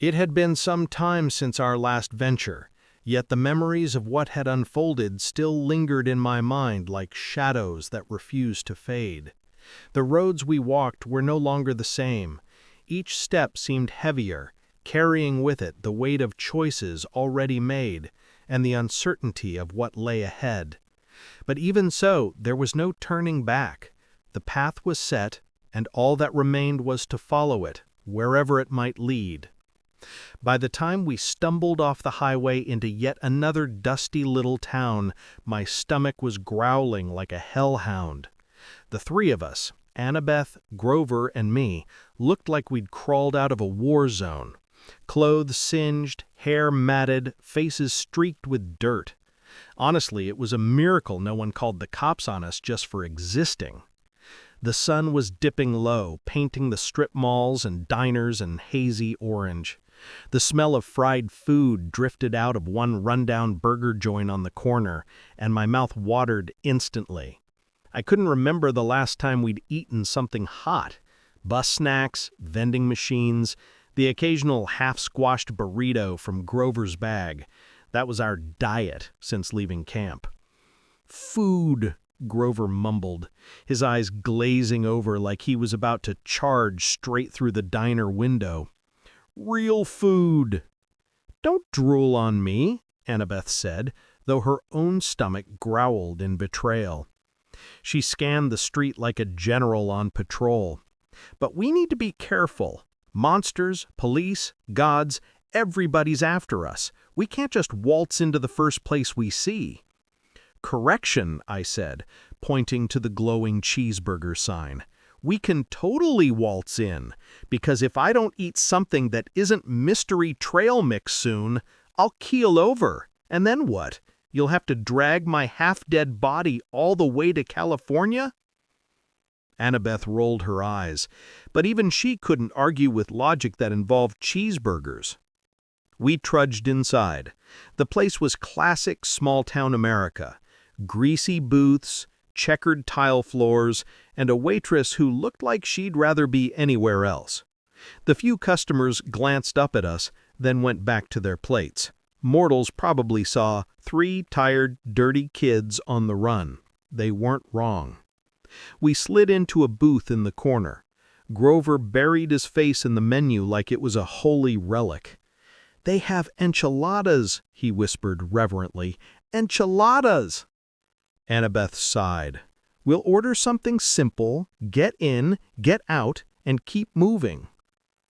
It had been some time since our last venture, yet the memories of what had unfolded still lingered in my mind like shadows that refused to fade. The roads we walked were no longer the same. Each step seemed heavier, carrying with it the weight of choices already made and the uncertainty of what lay ahead. But even so, there was no turning back. The path was set, and all that remained was to follow it, wherever it might lead. By the time we stumbled off the highway into yet another dusty little town, my stomach was growling like a hellhound. The three of us, Annabeth, Grover, and me, looked like we'd crawled out of a war zone. Clothes singed, hair matted, faces streaked with dirt. Honestly, it was a miracle no one called the cops on us just for existing. The sun was dipping low, painting the strip malls and diners in hazy orange. The smell of fried food drifted out of one rundown burger joint on the corner, and my mouth watered instantly. I couldn't remember the last time we'd eaten something hot. Bus snacks, vending machines, the occasional half-squashed burrito from Grover's bag. That was our diet since leaving camp. "Food," Grover mumbled, his eyes glazing over like he was about to charge straight through the diner window. "Real food." "Don't drool on me," Annabeth said, though her own stomach growled in betrayal. She scanned the street like a general on patrol. "But we need to be careful. Monsters, police, gods, everybody's after us. We can't just waltz into the first place we see." "Correction," I said, pointing to the glowing cheeseburger sign. "We can totally waltz in, because if I don't eat something that isn't mystery trail mix soon, I'll keel over. And then what? You'll have to drag my half-dead body all the way to California?" Annabeth rolled her eyes, but even she couldn't argue with logic that involved cheeseburgers. We trudged inside. The place was classic small-town America. Greasy booths, checkered tile floors, and a waitress who looked like she'd rather be anywhere else. The few customers glanced up at us, then went back to their plates. Mortals probably saw 3 tired, dirty kids on the run. They weren't wrong. We slid into a booth in the corner. Grover buried his face in the menu like it was a holy relic. "They have enchiladas," he whispered reverently. "Enchiladas!" Annabeth sighed. "We'll order something simple, get in, get out, and keep moving."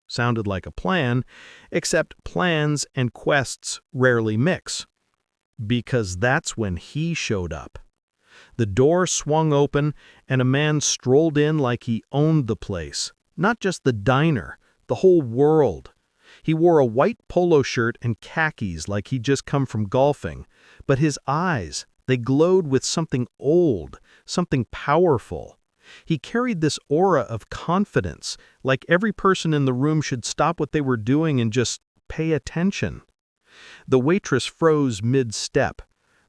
Sounded like a plan, except plans and quests rarely mix. Because that's when he showed up. The door swung open, and a man strolled in like he owned the place. Not just the diner, the whole world. He wore a white polo shirt and khakis like he'd just come from golfing, but his eyes, they glowed with something old, something powerful. He carried this aura of confidence, like every person in the room should stop what they were doing and just pay attention. The waitress froze mid-step.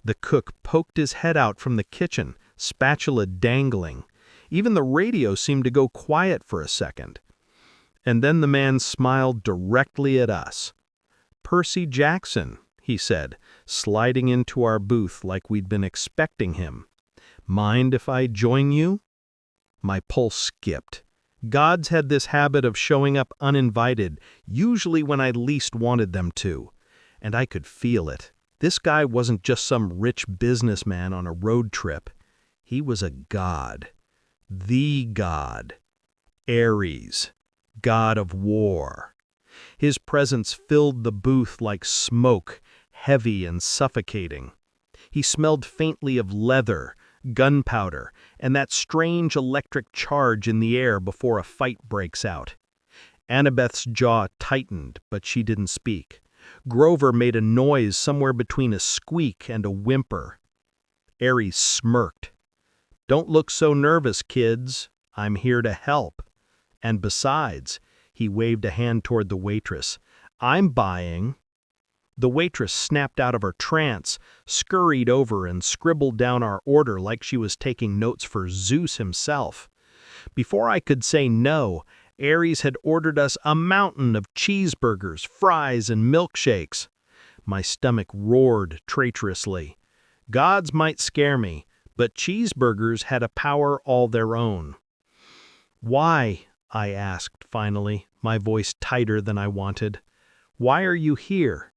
The cook poked his head out from the kitchen, spatula dangling. Even the radio seemed to go quiet for a second. And then the man smiled directly at us. "Percy Jackson," he said, sliding into our booth like we'd been expecting him. "Mind if I join you?" My pulse skipped. Gods had this habit of showing up uninvited, usually when I least wanted them to. And I could feel it. This guy wasn't just some rich businessman on a road trip. He was a god. The god. Ares. God of war. His presence filled the booth like smoke, heavy and suffocating. He smelled faintly of leather, gunpowder, and that strange electric charge in the air before a fight breaks out. Annabeth's jaw tightened, but she didn't speak. Grover made a noise somewhere between a squeak and a whimper. Ares smirked. "Don't look so nervous, kids. I'm here to help. And besides," he waved a hand toward the waitress, "I'm buying." The waitress snapped out of her trance, scurried over and scribbled down our order like she was taking notes for Zeus himself. Before I could say no, Ares had ordered us a mountain of cheeseburgers, fries, and milkshakes. My stomach roared traitorously. Gods might scare me, but cheeseburgers had a power all their own. "Why?" I asked finally, my voice tighter than I wanted. "Why are you here?"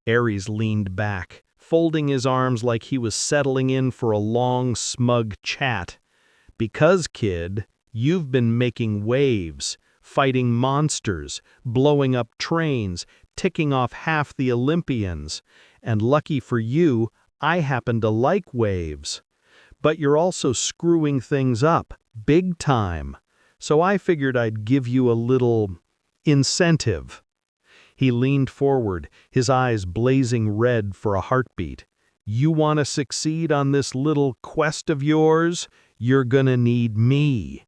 Ares leaned back, folding his arms like he was settling in for a long, smug chat. "Because, kid, you've been making waves, fighting monsters, blowing up trains, ticking off half the Olympians, and lucky for you, I happen to like waves. But you're also screwing things up, big time. So I figured I'd give you a little incentive." He leaned forward, his eyes blazing red for a heartbeat. "You want to succeed on this little quest of yours? You're gonna need me."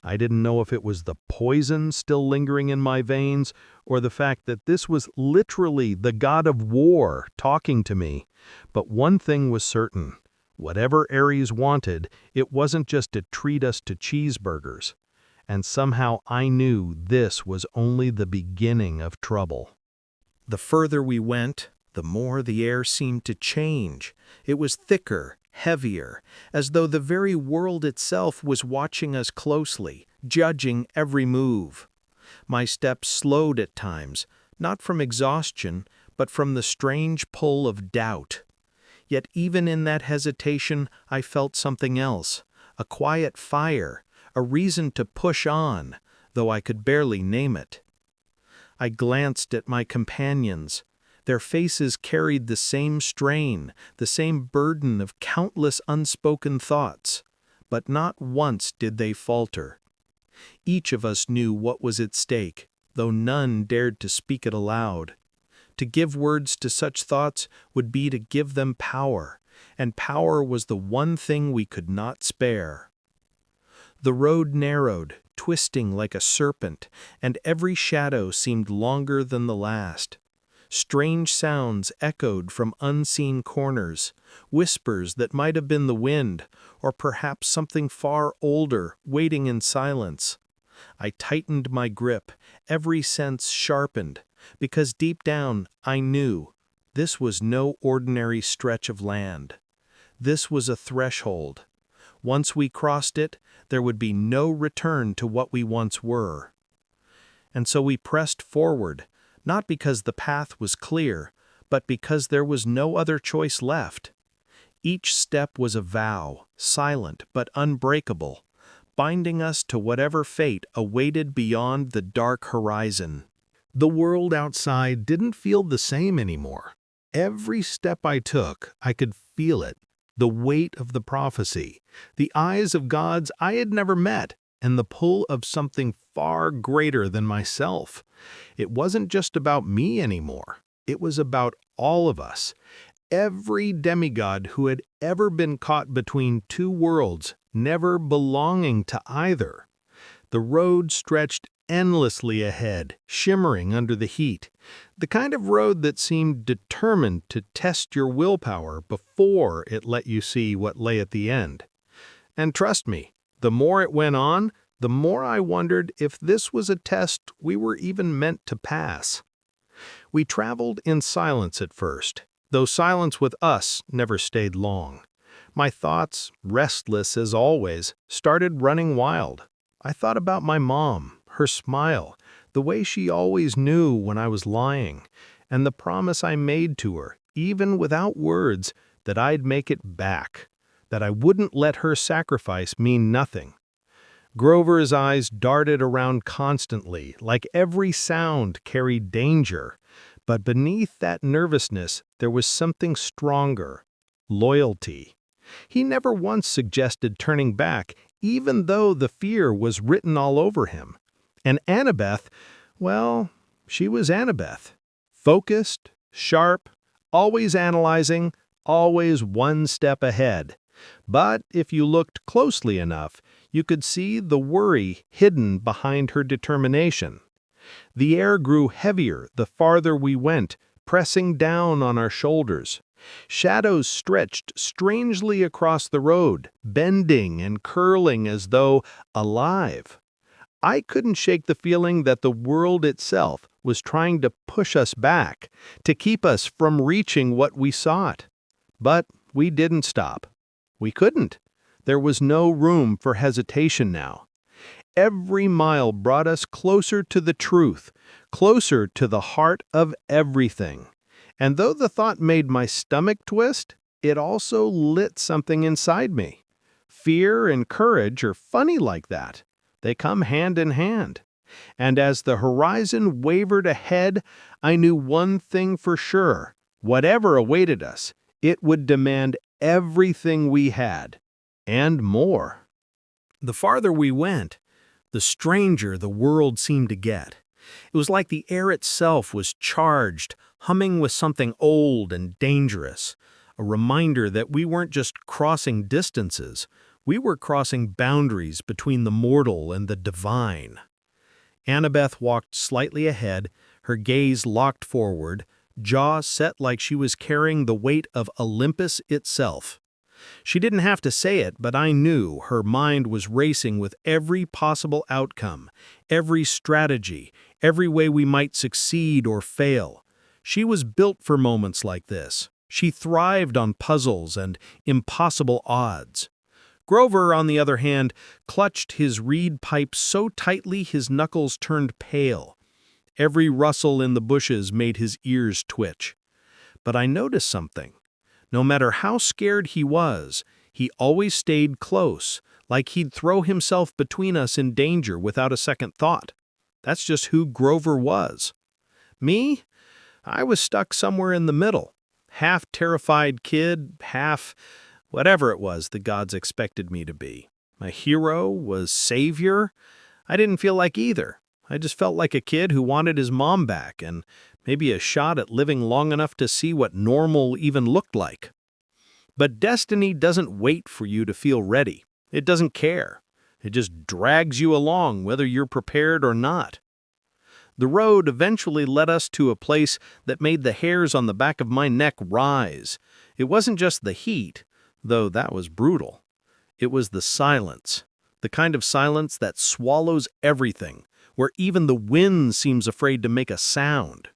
I didn't know if it was the poison still lingering in my veins, or the fact that this was literally the god of war talking to me. But one thing was certain. Whatever Ares wanted, it wasn't just to treat us to cheeseburgers. And somehow I knew this was only the beginning of trouble. The further we went, the more the air seemed to change. It was thicker, heavier, as though the very world itself was watching us closely, judging every move. My steps slowed at times, not from exhaustion, but from the strange pull of doubt. Yet even in that hesitation, I felt something else, a quiet fire, a reason to push on, though I could barely name it. I glanced at my companions. Their faces carried the same strain, the same burden of countless unspoken thoughts, but not once did they falter. Each of us knew what was at stake, though none dared to speak it aloud. To give words to such thoughts would be to give them power, and power was the one thing we could not spare. The road narrowed, twisting like a serpent, and every shadow seemed longer than the last. Strange sounds echoed from unseen corners, whispers that might have been the wind, or perhaps something far older, waiting in silence. I tightened my grip, every sense sharpened, because deep down I knew this was no ordinary stretch of land. This was a threshold. Once we crossed it, there would be no return to what we once were. And so we pressed forward, not because the path was clear, but because there was no other choice left. Each step was a vow, silent but unbreakable, binding us to whatever fate awaited beyond the dark horizon. The world outside didn't feel the same anymore. Every step I took, I could feel it. The weight of the prophecy, the eyes of gods I had never met, and the pull of something far greater than myself. It wasn't just about me anymore. It was about all of us. Every demigod who had ever been caught between two worlds, never belonging to either. The road stretched endlessly ahead, shimmering under the heat. The kind of road that seemed determined to test your willpower before it let you see what lay at the end. And trust me, the more it went on, the more I wondered if this was a test we were even meant to pass. We traveled in silence at first, though silence with us never stayed long. My thoughts, restless as always, started running wild. I thought about my mom, her smile, the way she always knew when I was lying, and the promise I made to her, even without words, that I'd make it back, that I wouldn't let her sacrifice mean nothing. Grover's eyes darted around constantly, like every sound carried danger, but beneath that nervousness there was something stronger: loyalty. He never once suggested turning back, even though the fear was written all over him. And Annabeth, well, she was Annabeth. Focused, sharp, always analyzing, always one step ahead. But if you looked closely enough, you could see the worry hidden behind her determination. The air grew heavier the farther we went, pressing down on our shoulders. Shadows stretched strangely across the road, bending and curling as though alive. I couldn't shake the feeling that the world itself was trying to push us back, to keep us from reaching what we sought. But we didn't stop. We couldn't. There was no room for hesitation now. Every mile brought us closer to the truth, closer to the heart of everything. And though the thought made my stomach twist, it also lit something inside me. Fear and courage are funny like that. They come hand in hand. And as the horizon wavered ahead, I knew one thing for sure. Whatever awaited us, it would demand everything we had, and more. The farther we went, the stranger the world seemed to get. It was like the air itself was charged, humming with something old and dangerous, a reminder that we weren't just crossing distances, we were crossing boundaries between the mortal and the divine. Annabeth walked slightly ahead, her gaze locked forward, jaw set like she was carrying the weight of Olympus itself. She didn't have to say it, but I knew her mind was racing with every possible outcome, every strategy, every way we might succeed or fail. She was built for moments like this. She thrived on puzzles and impossible odds. Grover, on the other hand, clutched his reed pipe so tightly his knuckles turned pale. Every rustle in the bushes made his ears twitch. But I noticed something. No matter how scared he was, he always stayed close, like he'd throw himself between us in danger without a second thought. That's just who Grover was. Me? I was stuck somewhere in the middle. Half terrified kid, half whatever it was the gods expected me to be. A hero, was savior? I didn't feel like either. I just felt like a kid who wanted his mom back and maybe a shot at living long enough to see what normal even looked like. But destiny doesn't wait for you to feel ready. It doesn't care. It just drags you along whether you're prepared or not. The road eventually led us to a place that made the hairs on the back of my neck rise. It wasn't just the heat, though that was brutal. It was the silence, the kind of silence that swallows everything, where even the wind seems afraid to make a sound.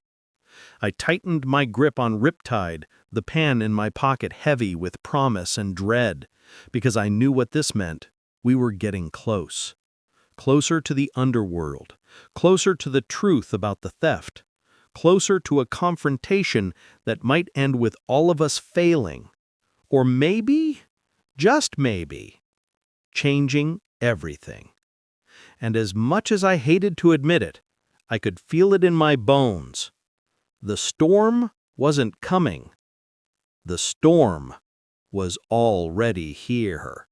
I tightened my grip on Riptide, the pen in my pocket heavy with promise and dread, because I knew what this meant. We were getting close. Closer to the underworld, closer to the truth about the theft, closer to a confrontation that might end with all of us failing. Or maybe, just maybe, changing everything. And as much as I hated to admit it, I could feel it in my bones. The storm wasn't coming. The storm was already here.